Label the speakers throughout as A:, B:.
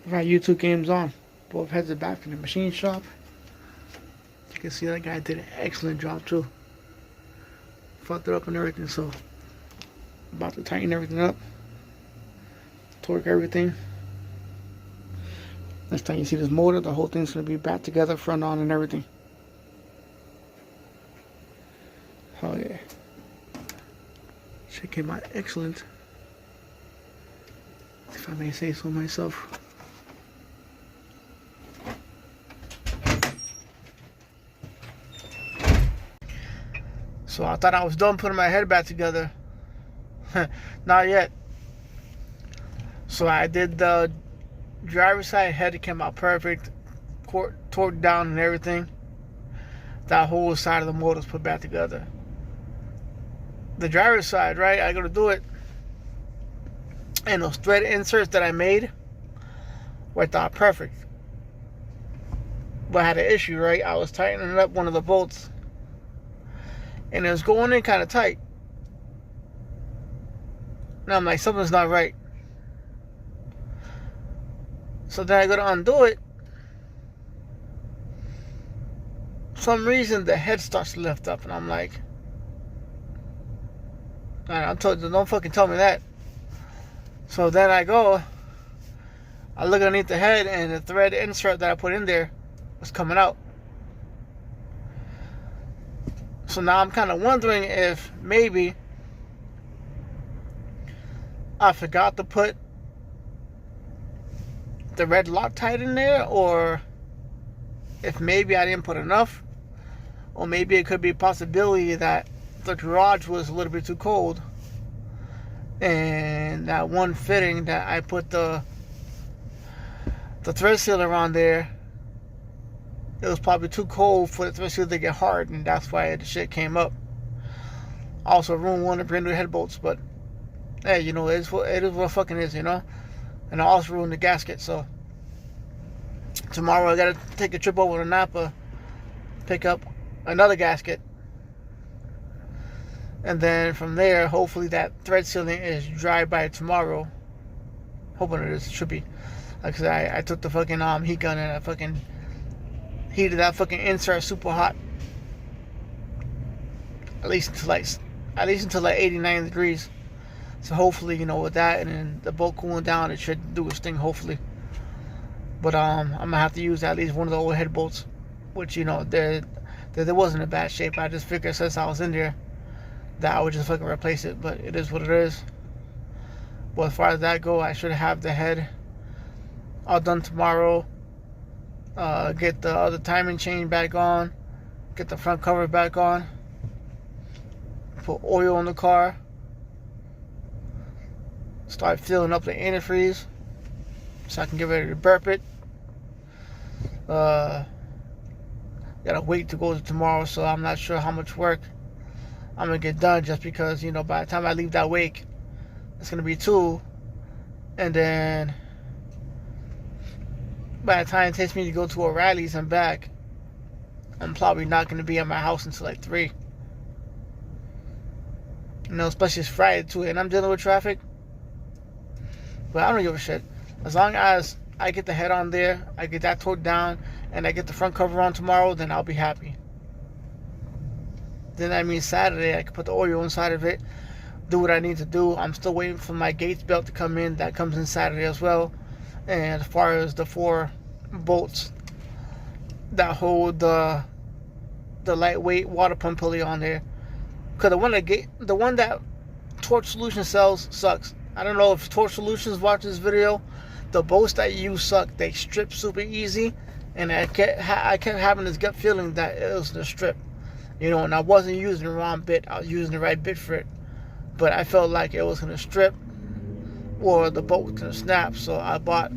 A: I've had YouTube games on. Both heads are back from the machine shop. You can see that guy did an excellent job too. Fucked it up and everything, so about to tighten everything up. Torque everything. Next time you see this motor, the whole thing's gonna be back together, front on and everything. Oh yeah. Shit came out excellent, if I may say so myself. So I thought I was done putting my head back together. Not yet. So I did the driver's side head. It came out perfect. Torqued down and everything. That whole side of the motor was put back together. The driver's side, right? I gotta do it. And those thread inserts that I made worked out perfect. But I had an issue, right? I was tightening up one of the bolts, and it was going in kind of tight. And I'm like, something's not right. So then I go to undo it. For some reason the head starts to lift up, and I'm like, I told you, don't fucking tell me that. So then I look underneath the head, and the thread insert that I put in there was coming out. So now I'm kind of wondering if maybe I forgot to put the red Loctite in there, or if maybe I didn't put enough, or maybe it could be a possibility that the garage was a little bit too cold, and that one fitting that I put the thread sealer on there, it was probably too cold for the thread sealer to get hard, and that's why the shit came up. Also, room one to brand new head bolts, but hey, you know, it is what fucking is, you know. And I also ruined the gasket, so tomorrow I gotta take a trip over to Napa, pick up another gasket, and then from there, hopefully that thread sealing is dry by tomorrow. Hoping it is, should be. Like I said, I took the fucking heat gun and I fucking heated that fucking insert super hot. At least until like 89 degrees. So hopefully, you know, with that and then the bolt cooling down, it should do its thing, hopefully. But I'm gonna have to use at least one of the old head bolts, which, you know, there wasn't in bad shape. I just figured since I was in there that I would just fucking replace it, but it is what it is. But as far as that go, I should have the head all done tomorrow. Get the other timing chain back on, get the front cover back on, put oil in the car, start filling up the antifreeze so I can get ready to burp it. Gotta wait to go to tomorrow, so I'm not sure how much work I'm gonna get done, just because, you know, by the time I leave that wake, it's gonna be 2, and then by the time it takes me to go to O'Reilly's and back, I'm probably not gonna be at my house until like 3. You know, especially it's Friday too, and I'm dealing with traffic. But I don't give a shit. As long as I get the head on there, I get that torqued down, and I get the front cover on tomorrow, then I'll be happy. Then that means Saturday I can put the oil inside of it, do what I need to do. I'm still waiting for my Gates belt to come in. That comes in Saturday as well. And as far as the 4 bolts that hold the lightweight water pump pulley on there, because the one that Torch Solutions sells sucks. I don't know if Torch Solutions watch this video. The bolts that you use suck. They strip super easy, and I kept having this gut feeling that it was the strip, you know. And I wasn't using the wrong bit. I was using the right bit for it, but I felt like it was gonna strip or the bolt was gonna snap. So I bought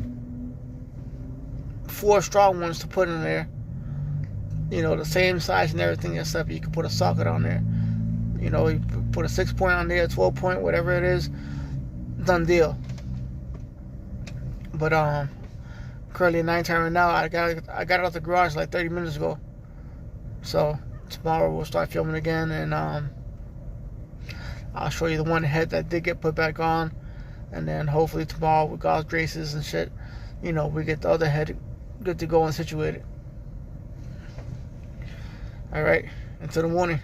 A: 4 strong ones to put in there. You know, the same size and everything, except you can put a socket on there. You know, you put a 6-point on there, 12-point, whatever it is. Done deal. But currently 9 time right now. I got it out the garage like 30 minutes ago. So tomorrow we'll start filming again, and I'll show you the one head that did get put back on, and then hopefully tomorrow with God's graces and shit, we get the other head good to go and situated. Alright, until the morning.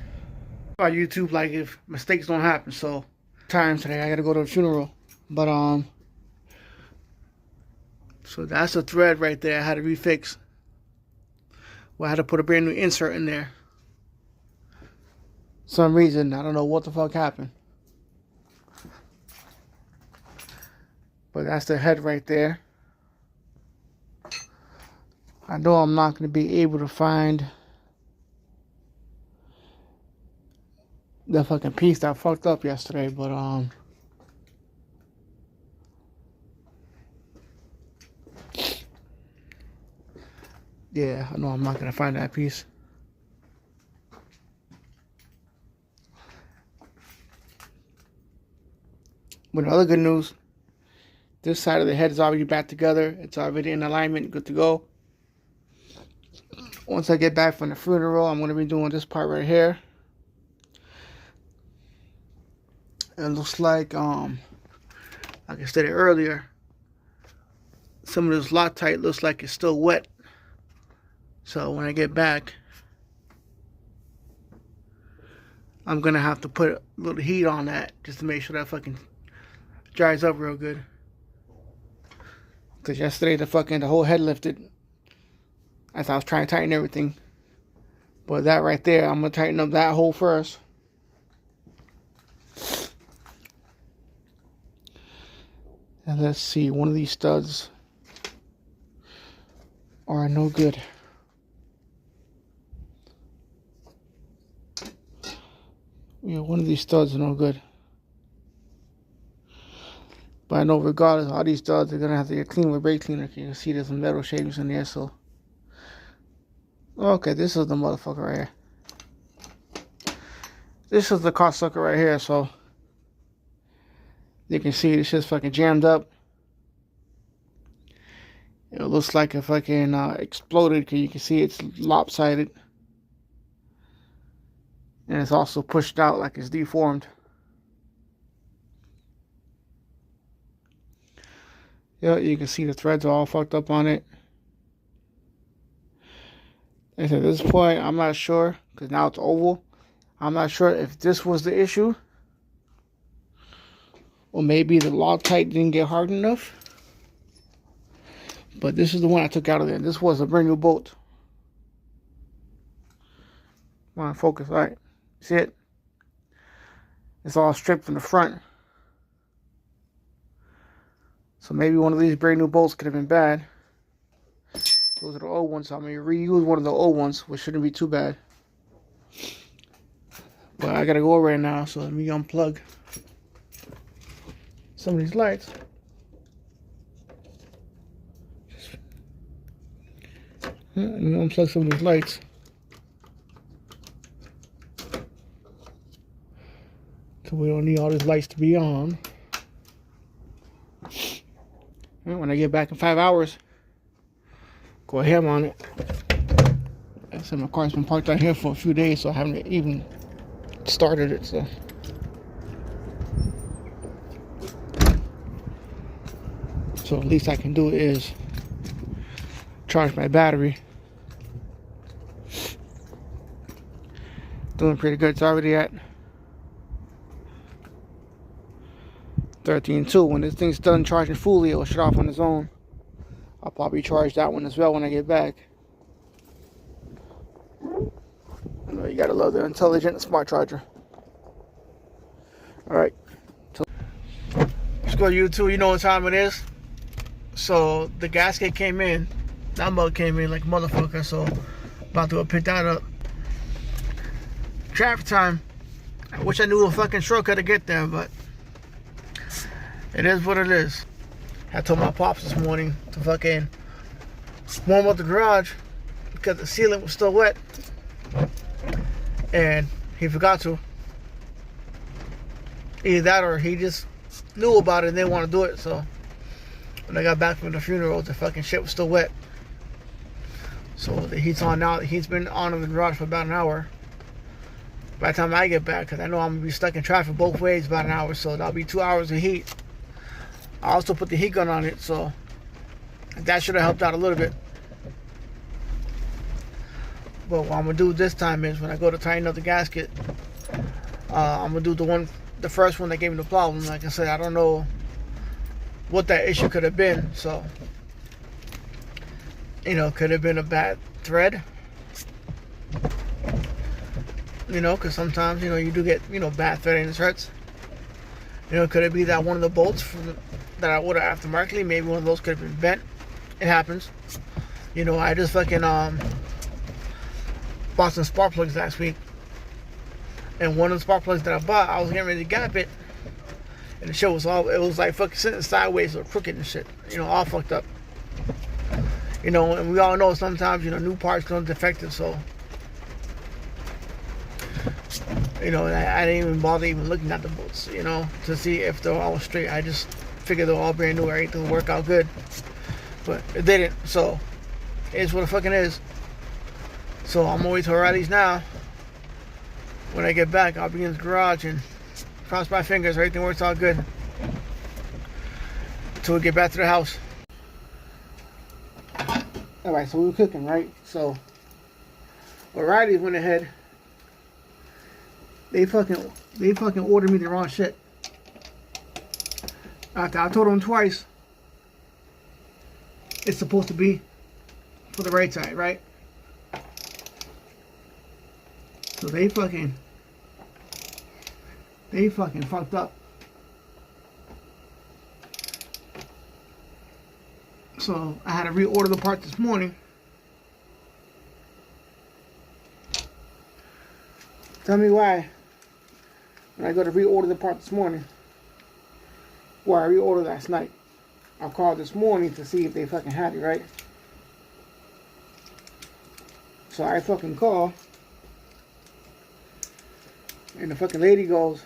A: On YouTube, like, if mistakes don't happen, so time today I gotta go to a funeral. But so that's a thread right there I had to refix. Well, I had to put a brand new insert in there. Some reason, I don't know what the fuck happened. But that's the head right there. I know I'm not going to be able to find the fucking piece that fucked up yesterday, but yeah, I know I'm not going to find that piece. But other good news, this side of the head is already back together. It's already in alignment, good to go. Once I get back from the funeral, I'm going to be doing this part right here. It looks like I stated earlier, some of this Loctite looks like it's still wet. So when I get back, I'm going to have to put a little heat on that just to make sure that fucking dries up real good. Because yesterday the whole head lifted as I was trying to tighten everything. But that right there, I'm going to tighten up that hole first. And let's see, one of these studs are no good. Yeah, one of these studs are no good. But I know regardless, all these studs are going to have to get cleaned with brake cleaner. You can see there's some metal shavings in there, so. Okay, this is the motherfucker right here. This is the cocksucker right here, so. You can see it's just fucking jammed up. It looks like it fucking exploded because you can see it's lopsided. And it's also pushed out like it's deformed. Yeah, you can see the threads are all fucked up on it. And at this point, I'm not sure, because now it's oval. I'm not sure if this was the issue. Or maybe the Loctite didn't get hard enough. But this is the one I took out of there. This was a brand new bolt. Come on, focus. Alright. See it? It's all stripped from the front. So maybe one of these brand new bolts could have been bad. Those are the old ones. So I'm going to reuse one of the old ones, which shouldn't be too bad. But I got to go right now, so let me unplug some of these lights. Let me unplug some of these lights. So we don't need all these lights to be on. And when I get back in 5 hours, go ahead on it. I said my car's been parked out here for a few days, so I haven't even started it. So at least I can do is charge my battery. Doing pretty good. It's already at 13.2. When this thing's done charging fully, it'll shut off on its own. I'll probably charge that one as well when I get back. You know, you gotta love the intelligent smart charger. Alright. Let's go to YouTube. You know what time it is. So the gasket came in. That mug came in like a motherfucker. So about to go pick that up. Traffic time. I wish I knew a fucking shortcut to get there, but it is what it is. I told my pops this morning to fucking warm up the garage because the ceiling was still wet. And he forgot to. Either that or he just knew about it and didn't want to do it. So when I got back from the funeral, the fucking shit was still wet. So the heat's on now. The heat's been on in the garage for about an hour. By the time I get back, because I know I'm going to be stuck in traffic both ways about an hour, so that'll be 2 hours of heat. I also put the heat gun on it, so That should have helped out a little bit. But what I'm gonna do this time is when I go to tighten up the gasket, I'm gonna do the first one that gave me the problem. Like I said, I don't know what that issue could have been. So, could have been a bad thread. Because sometimes, you do get, bad threading in shirts. Could it be that one of the bolts that I ordered aftermarket, maybe one of those could have been bent? It happens. I just fucking bought some spark plugs last week. And one of the spark plugs that I bought, I was getting ready to gap it. And the shit was it was like fucking sitting sideways or crooked and shit. all fucked up. And we all know sometimes, new parts come defective, so I didn't even bother even looking at the bolts, to see if they're all straight. I just figured they're all brand new, everything will work out good. But it didn't, so it is what it fucking is. So I'm gonna wait till O'Reilly's now. When I get back, I'll be in the garage and cross my fingers, everything works out good. Until we get back to the house. Alright, so we were cooking, right? So O'Reilly's went ahead. They fucking ordered me the wrong shit. After I told them twice, it's supposed to be for the right side, right? So they fucking fucked up. So I had to reorder the part this morning. Tell me why, when I go to reorder the part this morning, or I reordered last night, I called this morning to see if they fucking had it, right? So I fucking call, and the fucking lady goes,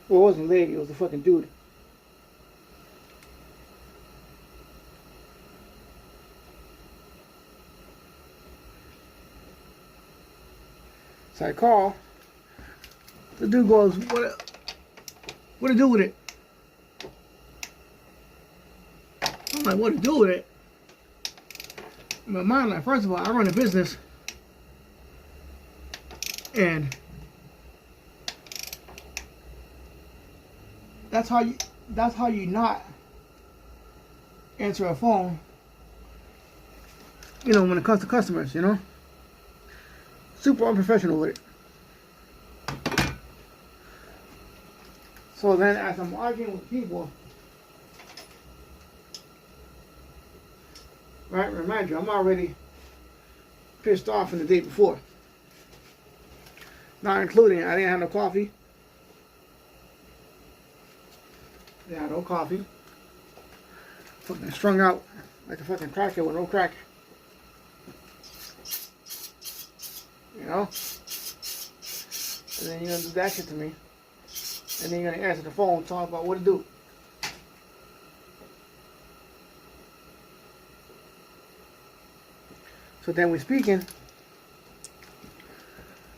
A: well, it wasn't a lady, it was a fucking dude. So I call. The dude goes, what to do with it? I'm like, what to do with it? In my mind, like, first of all, I run a business, and that's how you not answer a phone, when it comes to customers, super unprofessional with it. So then as I'm arguing with people, right, remind you, I'm already pissed off from the day before. Not including, I didn't have no coffee. Yeah, no coffee. Fucking strung out like a fucking cracker with no crack. And then you're gonna do that shit to me. And then you're gonna answer the phone and talk about what to do. So then we're speaking,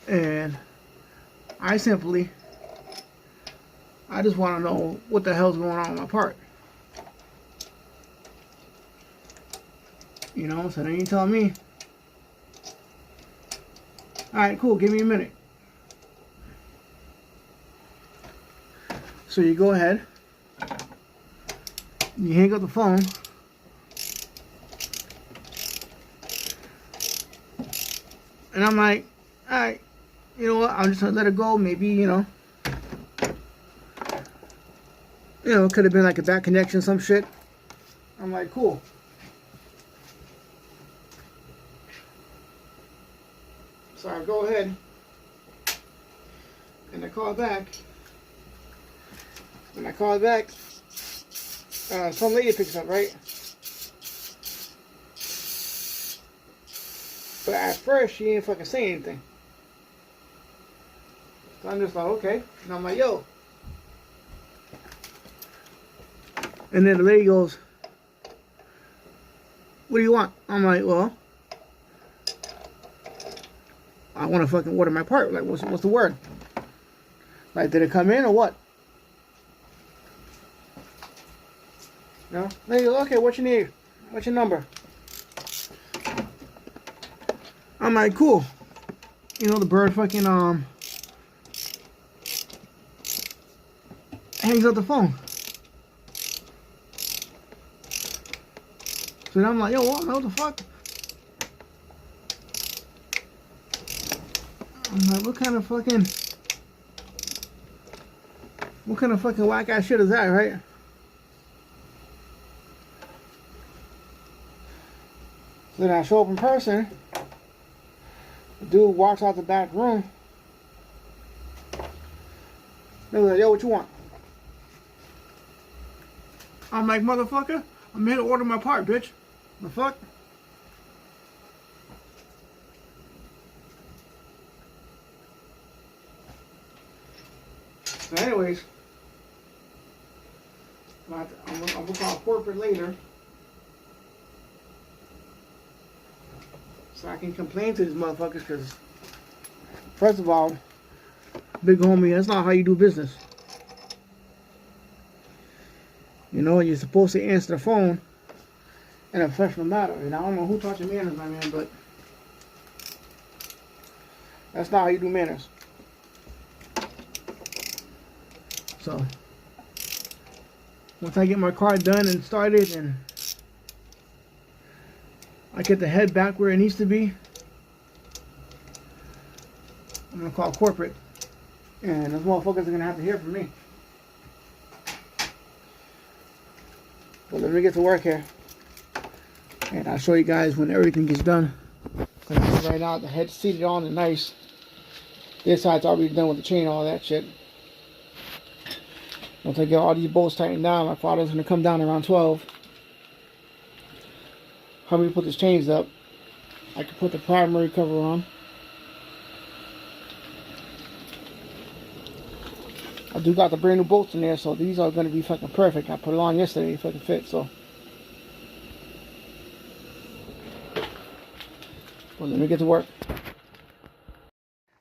A: and I just want to know what the hell's going on with my part. So then you tell me, alright, cool, give me a minute. So you go ahead, you hang up the phone, and I'm like, alright, you know what, I'm just gonna let it go. Maybe, it could have been like a bad connection, some shit. I'm like, cool. So I go ahead and I call back. When I call back, some lady picks up, right? But at first, she didn't fucking say anything. So I'm just like, okay. And I'm like, yo. And then the lady goes, what do you want? I'm like, well, I want to fucking order my part. Like, what's the word? Like, did it come in or what? know? Then he goes, okay, what you need? What's your number? I'm like, cool. You know, the bird fucking hangs up the phone. So then I'm like, yo, what the fuck? I'm like, what kind of fucking whack ass shit is that, right? So then I show up in person. The dude walks out the back room. They're like, yo, what you want? I'm like, motherfucker, I'm here to order my part, bitch. The fuck? So anyways, I'm gonna call corporate later so I can complain to these motherfuckers, because first of all, big homie, that's not how you do business. You know, you're supposed to answer the phone in a professional manner. And I don't know who taught you manners, my man, but that's not how you do manners. So once I get my car done and started and I get the head back where it needs to be, I'm gonna call corporate, and those motherfuckers are gonna have to hear from me. But let me get to work here, and I'll show you guys when everything gets done. Right now the head's seated on and nice. This side's already done with the chain, all that shit. Once I get all these bolts tightened down, my father's gonna come down around 12. Help me put these chains up. I can put the primary cover on. I do got the brand new bolts in there, so these are gonna be fucking perfect. I put it on yesterday, it fucking fit, so. Well, let me get to work.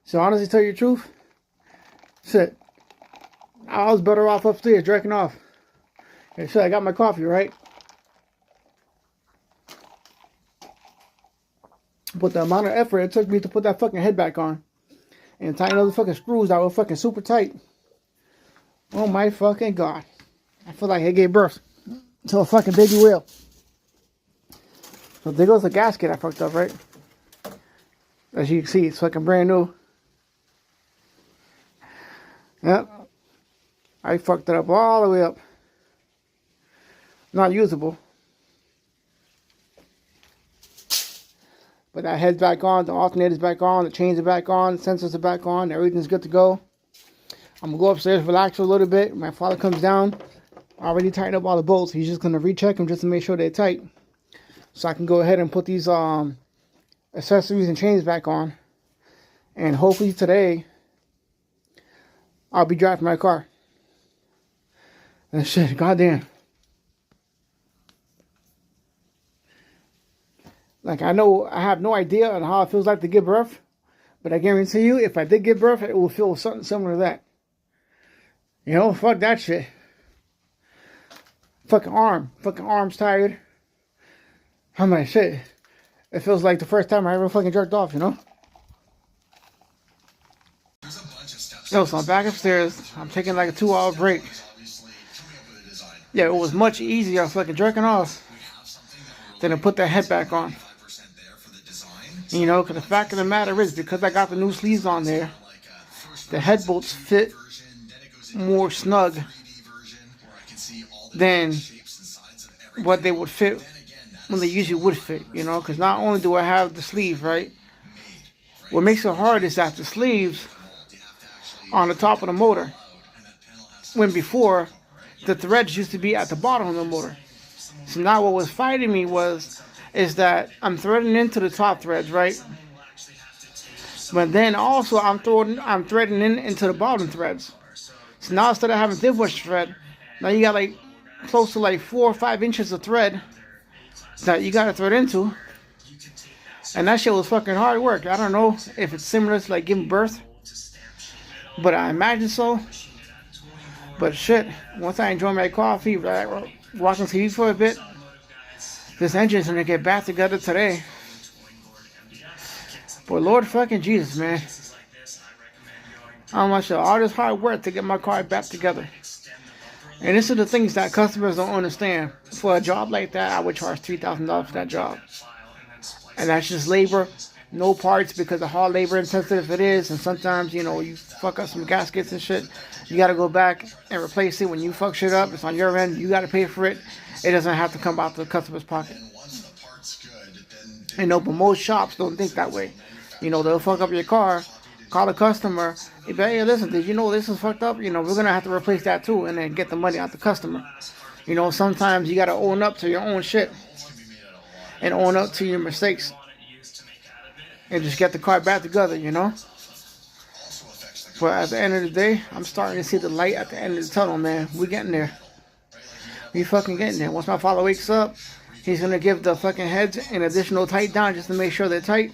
A: So honestly, tell you the truth, shit, I was better off upstairs jerking off. Okay, so I got my coffee, right? But the amount of effort it took me to put that fucking head back on and tighten those fucking screws that were fucking super tight. Oh my fucking god. I feel like I gave birth to a fucking baby whale. So there goes the gasket I fucked up, right? As you can see, it's fucking brand new. Yep. I fucked it up all the way up. Not usable. But that head's back on, the alternator's back on, the chains are back on, the sensors are back on, everything's good to go. I'm going to go upstairs, relax for a little bit. My father comes down. I already tightened up all the bolts. He's just going to recheck them just to make sure they're tight. So I can go ahead and put these accessories and chains back on. And hopefully today, I'll be driving my car. And shit, goddamn. Like, I know, I have no idea on how it feels like to give birth. But I guarantee you, if I did give birth, it will feel something similar to that. You know, fuck that shit. Fucking arm's tired. How much shit? It feels like the first time I ever fucking jerked off, you know? Yo, so I'm back upstairs. I'm taking like a 2-hour break. Yeah, it was much easier fucking jerking off than to put that head back on. You know, because the fact of the matter is, because I got the new sleeves on there, the head bolts fit more snug than what they would fit when they usually would fit, you know, because not only do I have the sleeve, right, what makes it hard is that the sleeves on the top of the motor, when before the threads used to be at the bottom of the motor. So now what was fighting me is that I'm threading into the top threads, right? But then also I'm threading into the bottom threads. So now instead of having this much thread, now you got like close to like 4 or 5 inches of thread that you gotta thread into. And that shit was fucking hard work. I don't know if it's similar to like giving birth, but I imagine so. But shit, once I enjoy my coffee, watching TV for a bit. This engine's gonna get back together today. But Lord fucking Jesus, man. How much all this hard work to get my car back together. And this is the things that customers don't understand. For a job like that, I would charge $3,000 for that job. And that's just labor, no parts, because of how labor intensive it is. And sometimes, you know, you fuck up some gaskets and shit. You got to go back and replace it. When you fuck shit up, it's on your end. You got to pay for it. It doesn't have to come out the customer's pocket. You know, but most shops don't think that way. You know, they'll fuck up your car, call the customer, hey, listen, did you know this is fucked up? You know, we're going to have to replace that too, and then get the money out the customer. You know, sometimes you got to own up to your own shit and own up to your mistakes and just get the car back together, you know? But at the end of the day, I'm starting to see the light at the end of the tunnel, man. We getting there. We fucking getting there. Once my father wakes up, he's going to give the fucking heads an additional tight down just to make sure they're tight.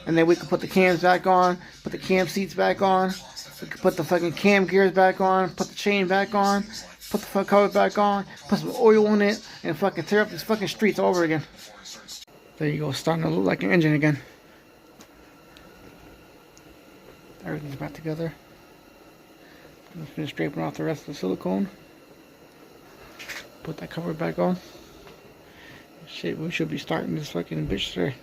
A: And then we can put the cams back on, put the cam seats back on, we can put the fucking cam gears back on, put the chain back on, put the front cover back on, put some oil on it, and fucking tear up these fucking streets all over again. There you go, starting to look like an engine again. Everything's back together. I'm just gonna scraping off the rest of the silicone. Put that cover back on. Shit, we should be starting this fucking bitch today.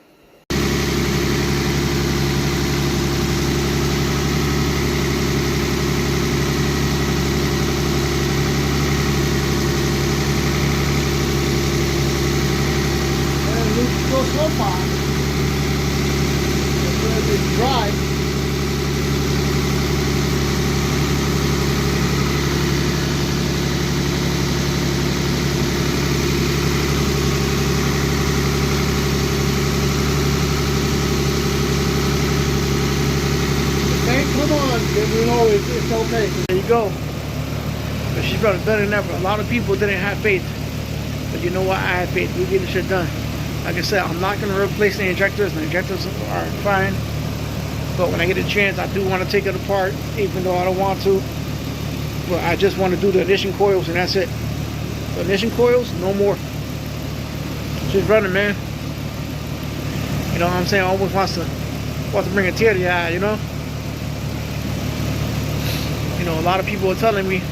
A: So far, it's dry. Okay, come on, you know it's okay. There you go. But she's better than ever. A lot of people didn't have faith, but you know what? I had faith. We get the shit done. Like I said, I'm not going to replace the injectors. The injectors are fine. But when I get a chance, I do want to take it apart, even though I don't want to. But I just want to do the ignition coils, and that's it. The ignition coils, no more. She's running, man. You know what I'm saying? Almost wants to bring a tear to the eye, you know? You know, a lot of people are telling me,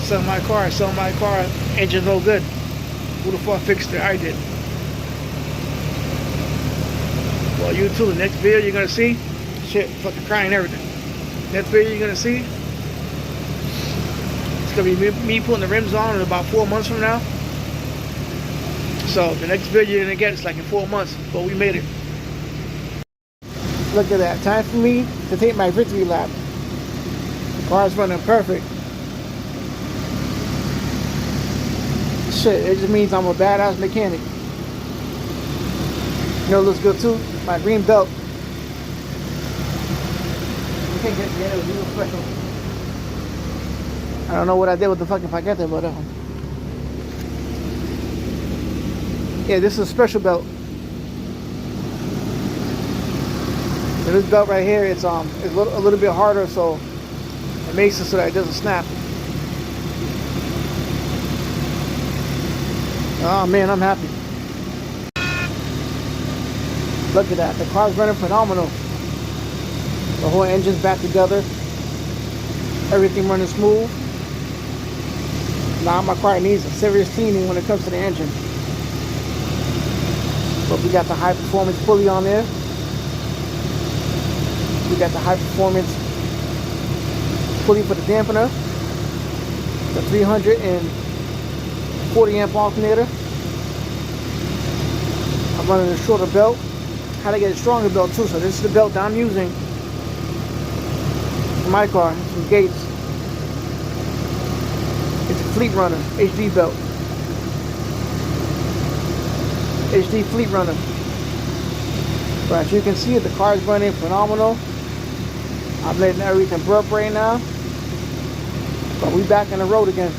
A: sell my car, engine's no good. Who the fuck fixed it? I did. Well, you too. The next video you're gonna see, shit, fucking crying everything. Next video you're gonna see, it's gonna be me putting the rims on in about 4 months from now. So the next video you're gonna get is like in 4 months, but we made it. Look at that. Time for me to take my victory lap. The car's running perfect. Shit, it just means I'm a badass mechanic. You know, it looks good too. My green belt. You can't get it. It was real special. I don't know what I did with the fucking paquete, but yeah, this is a special belt. So this belt right here, it's a little bit harder, so it makes it so that it doesn't snap. Oh man, I'm happy. Look at that. The car's running phenomenal. The whole engine's back together. Everything running smooth. Now my car needs a serious cleaning when it comes to the engine. But we got the high performance pulley on there. We got the high performance pulley for the dampener. The 340 amp alternator. I'm running a shorter belt. How to get a stronger belt too. So this is the belt that I'm using for my car. It's from Gates. It's a Fleet Runner HD belt. HD Fleet Runner. But as you can see, the car is running phenomenal. I'm letting everything burp right now. But we back on the road again.